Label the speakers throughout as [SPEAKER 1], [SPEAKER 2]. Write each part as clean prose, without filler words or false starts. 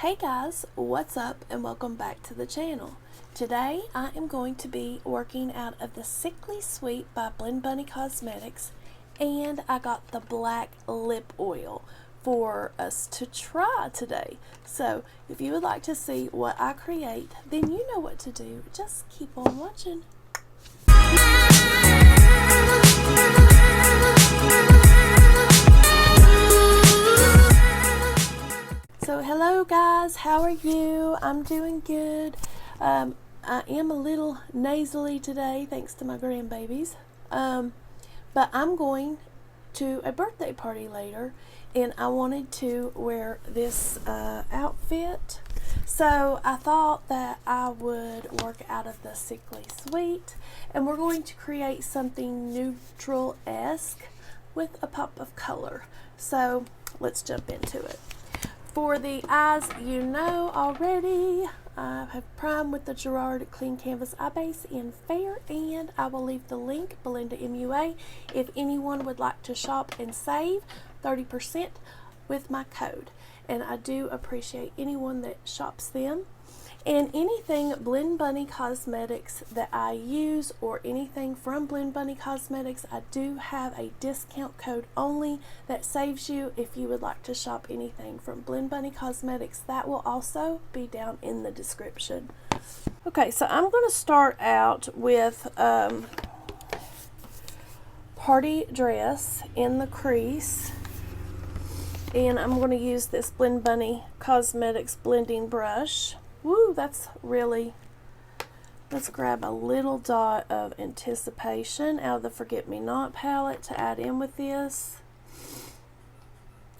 [SPEAKER 1] Hey guys, what's up and welcome back to the channel. Today I am going to be working out of the Sickly Sweet by Blend Bunny Cosmetics, and I got the black lip oil for us to try today. So if you would like to see what I create, then you know what to do. Just keep on watching. So hello guys, how are you? I'm doing good. I am a little nasally today thanks to my grandbabies. But I'm going to a birthday party later and I wanted to wear this outfit. So I thought that I would work out of the Sickly Sweet, and we're going to create something neutral-esque with a pop of color. So let's jump into it. For the eyes, you know already, I have primed with the Gerard Clean Canvas Eye Base in Fair, and I will leave the link, BelindaMua, if anyone would like to shop and save 30% with my code. And I do appreciate anyone that shops them. And anything Blend Bunny Cosmetics that I use, or anything from Blend Bunny Cosmetics, I do have a discount code only that saves you if you would like to shop anything from Blend Bunny Cosmetics. That will also be down in the description. Okay, so I'm going to start out with Party Dress in the crease. And I'm going to use this Blend Bunny Cosmetics blending brush. Woo, that's really, let's grab a little dot of Anticipation out of the Forget Me Not palette to add in with this.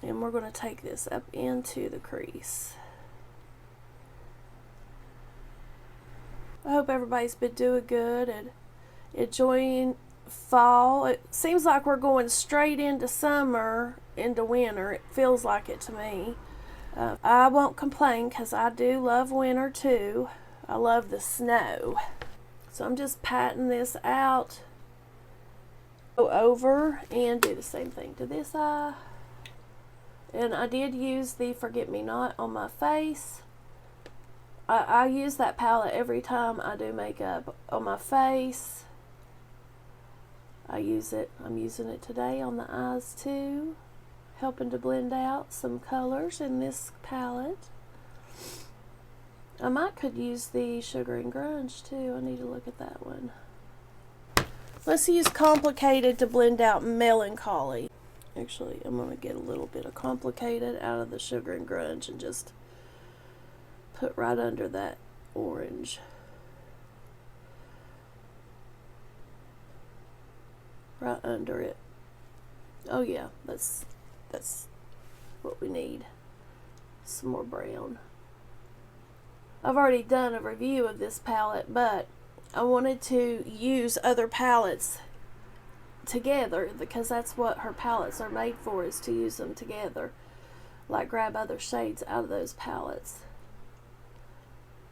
[SPEAKER 1] And we're going to take this up into the crease. I hope everybody's been doing good and enjoying fall. It seems like we're going straight into summer, into winter. It feels like it to me. I won't complain because I do love winter too. I love the snow. So I'm just patting this out, go over and do the same thing to this eye. And I did use the Forget Me Not on my face. I use that palette every time I do makeup on my face. I use it. I'm using it today on the eyes too, helping to blend out some colors in this palette. I might could use the Sugar and Grunge too. I need to look at that one. Let's use Complicated to blend out Melancholy. Actually, I'm going to get a little bit of Complicated out of the Sugar and Grunge and just put right under that orange. Right under it. Oh yeah, that's what we need. Some more brown. I've already done a review of this palette, but I wanted to use other palettes together because that's what her palettes are made for, is to use them together. Like grab other shades out of those palettes.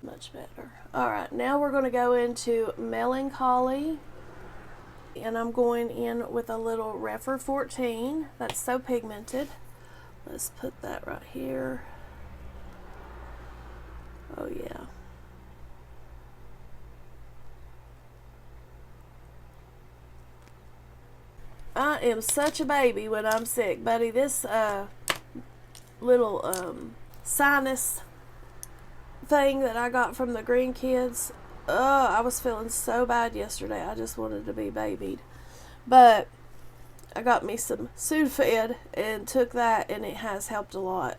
[SPEAKER 1] Much better. Alright, now we're going to go into Melancholy. And I'm going in with a little Refer 14. That's so pigmented. Let's put that right here. Oh yeah. I am such a baby when I'm sick, buddy. This little sinus thing that I got from the grandkids, I was feeling so bad yesterday. I just wanted to be babied. But I got me some Sudafed and took that, and it has helped a lot.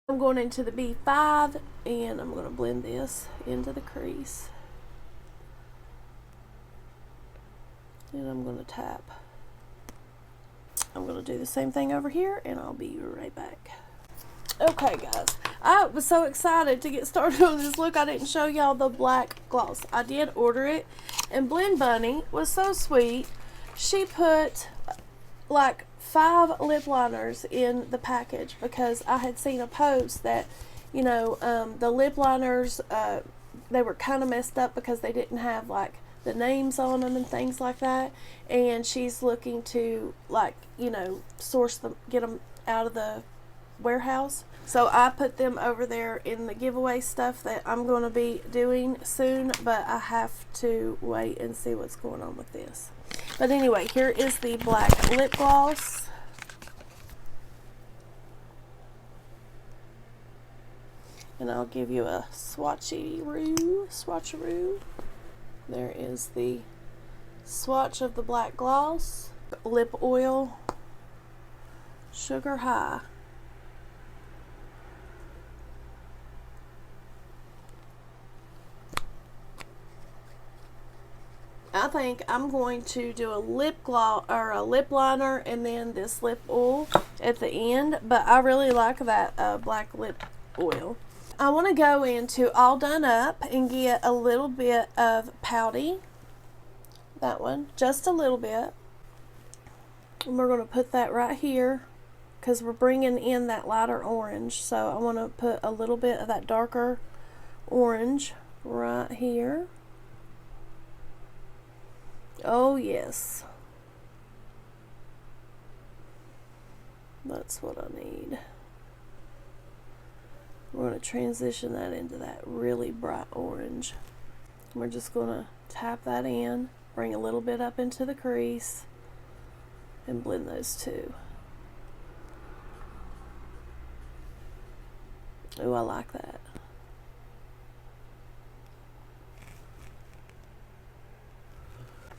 [SPEAKER 1] I'm going into the B5 and I'm going to blend this into the crease. And I'm going to tap. I'm going to do the same thing over here and I'll be right back. Okay guys, I was so excited to get started on this look. I didn't show y'all the black gloss. I did order it, and Blend Bunny was so sweet. She put like 5 lip liners in the package because I had seen a post that, you know, the lip liners, they were kind of messed up because they didn't have like the names on them and things like that. And she's looking to, like, you know, source them, get them out of the warehouse. So I put them over there in the giveaway stuff that I'm going to be doing soon, but I have to wait and see what's going on with this. But anyway, here is the black lip gloss. And I'll give you a swatcheroo. There is the swatch of the black gloss. Lip oil, Sugar High. I think I'm going to do a lip gloss or a lip liner and then this lip oil at the end, but I really like that black lip oil. I want to go into All Done Up and get a little bit of pouty. That one, just a little bit. And we're going to put that right here because we're bringing in that lighter orange. So I want to put a little bit of that darker orange right here. Oh yes, that's what I need. We're going to transition that into that really bright orange. We're just going to tap that in, bring a little bit up into the crease, and blend those two. Oh, I like that.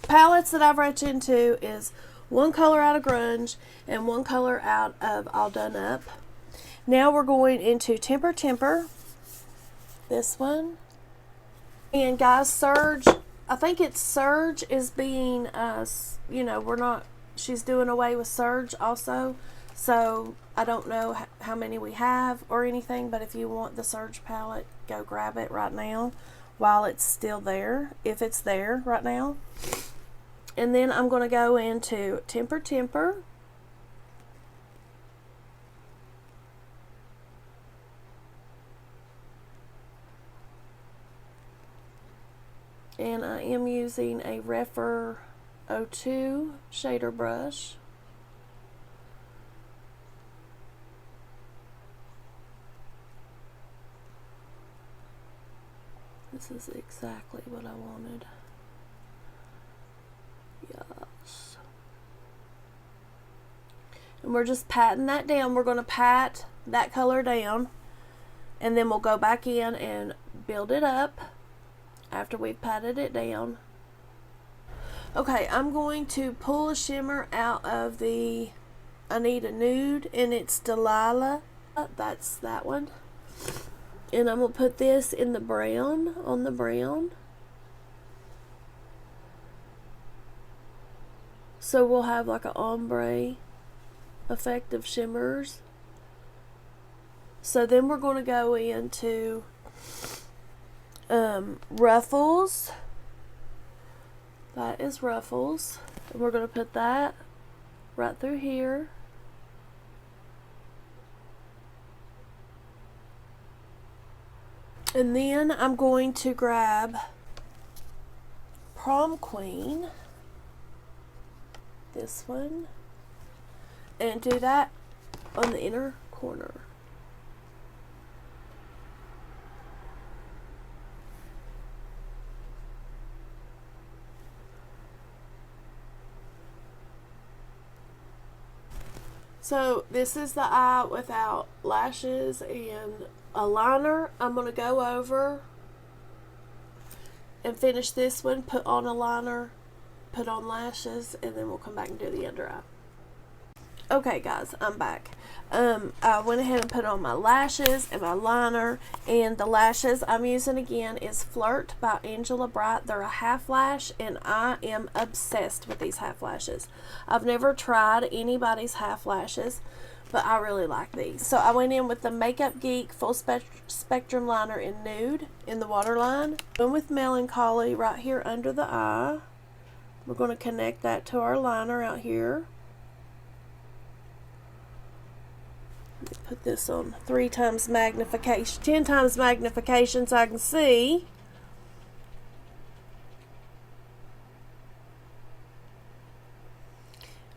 [SPEAKER 1] Palettes that I've reached into is one color out of Grunge and one color out of All Done Up. Now we're going into Temper. This one. And guys, Surge, I think it's Surge is being, you know, she's doing away with Surge also. So I don't know how many we have or anything, but if you want the Surge palette, go grab it right now while it's still there, if it's there right now. And then I'm going to go into Temper. And I am using a Refer 02 shader brush. This is exactly what I wanted. Yes. And we're just patting that down. We're going to pat that color down. And then we'll go back in and build it up after we've patted it down. Okay, I'm going to pull a shimmer out of the I Need a Nude, and it's Delilah. That's that one. And I'm going to put this in the brown, on the brown. So we'll have like an ombre effect of shimmers. So then we're going to go into Ruffles. That is Ruffles. And we're going to put that right through here. And then I'm going to grab Prom Queen. This one, and do that on the inner corner. So this is the eye without lashes and a liner. I'm going to go over and finish this one, put on a liner, put on lashes, and then we'll come back and do the under eye. Okay guys, I'm back. I went ahead and put on my lashes and my liner, and the lashes I'm using again is Flirt by Angela Bright. They're a half lash, and I am obsessed with these half lashes. I've never tried anybody's half lashes, but I really like these. So I went in with the Makeup Geek Full Spectrum Liner in Nude in the waterline. Going with Melancholy right here under the eye. We're going to connect that to our liner out here. Let me put this on 3 times magnification, 10 times magnification so I can see.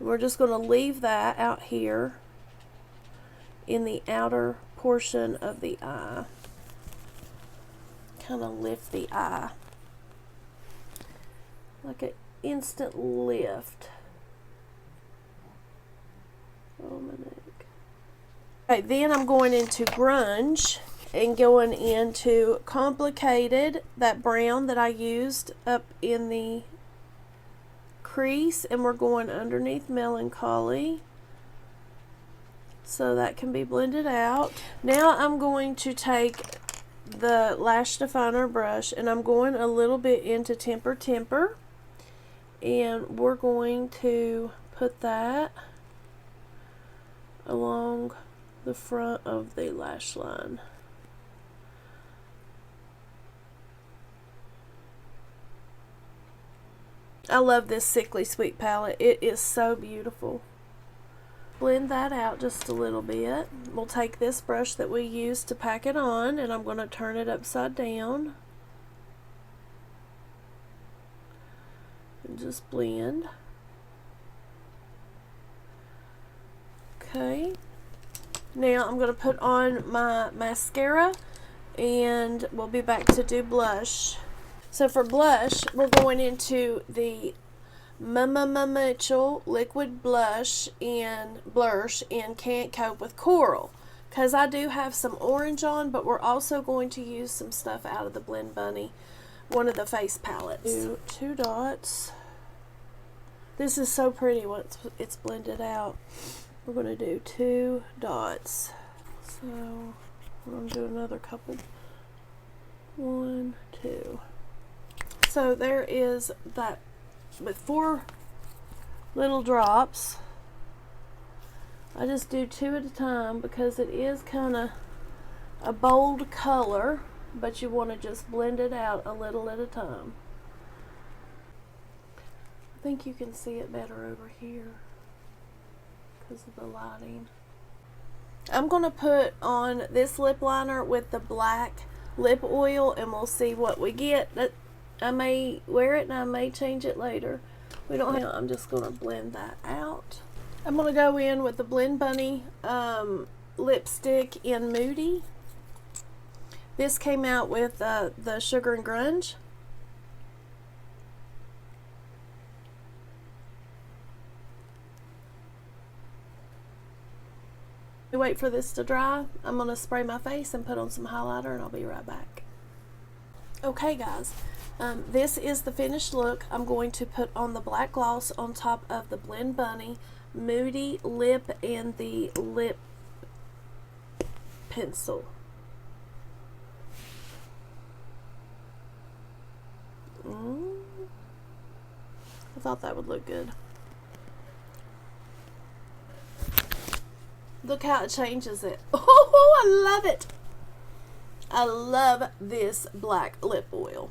[SPEAKER 1] We're just going to leave that out here in the outer portion of the eye. Kind of lift the eye. Like an instant lift. Oh, my neck. Okay, then I'm going into grunge and going into complicated, that brown that I used up in the crease, and we're going underneath melancholy so that can be blended out. Now I'm going to take the lash definer brush and I'm going a little bit into temper, and we're going to put that along the front of the lash line. I love this Sickly Sweet palette. It is so beautiful. Blend that out just a little bit. We'll take this brush that we used to pack it on, and I'm going to turn it upside down. And just blend. Okay. Now I'm going to put on my mascara, and we'll be back to do blush. So for blush, we're going into the Mama Mitchell Liquid Blush and Can't Cope with Coral. Because I do have some orange on, but we're also going to use some stuff out of the Blend Bunny, one of the face palettes. Do 2 dots. This is so pretty once it's blended out. We're going to do 2 dots. So I'm going to do another couple. 1, 2. So there is that with 4 little drops. I just do 2 at a time because it is kind of a bold color, but you want to just blend it out a little at a time. I think you can see it better over here because of the lighting. I'm going to put on this lip liner with the black lip oil, and we'll see what we get. I may wear it and I may change it later. We don't have. I'm just going to blend that out. I'm going to go in with the Blend Bunny lipstick in Moody. This came out with the Sugar and Grunge. Wait for this to dry. I'm going to spray my face and put on some highlighter, and I'll be right back. Okay, guys. This is the finished look. I'm going to put on the black gloss on top of the Blend Bunny Moody lip and the lip pencil. I thought that would look good. Look how it changes it. Oh, I love it. I love this black lip oil.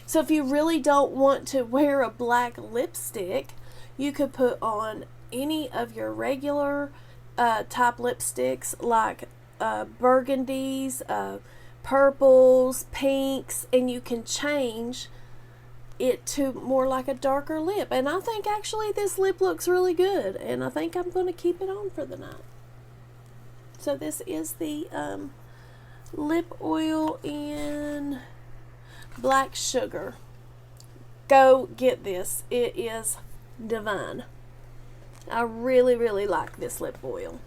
[SPEAKER 1] So if you really don't want to wear a black lipstick, you could put on any of your regular type lipsticks like burgundies, purples, pinks, and you can change it to more like a darker lip. And I think actually this lip looks really good, and I think I'm going to keep it on for the night. So this is the lip oil in Black Sugar. Go get this. It is divine. I really, really like this lip oil.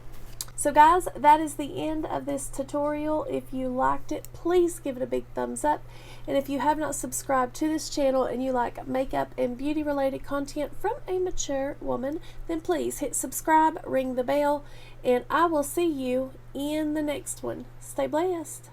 [SPEAKER 1] So guys, that is the end of this tutorial. If you liked it, please give it a big thumbs up. And if you have not subscribed to this channel and you like makeup and beauty related content from a mature woman, then please hit subscribe, ring the bell, and I will see you in the next one. Stay blessed.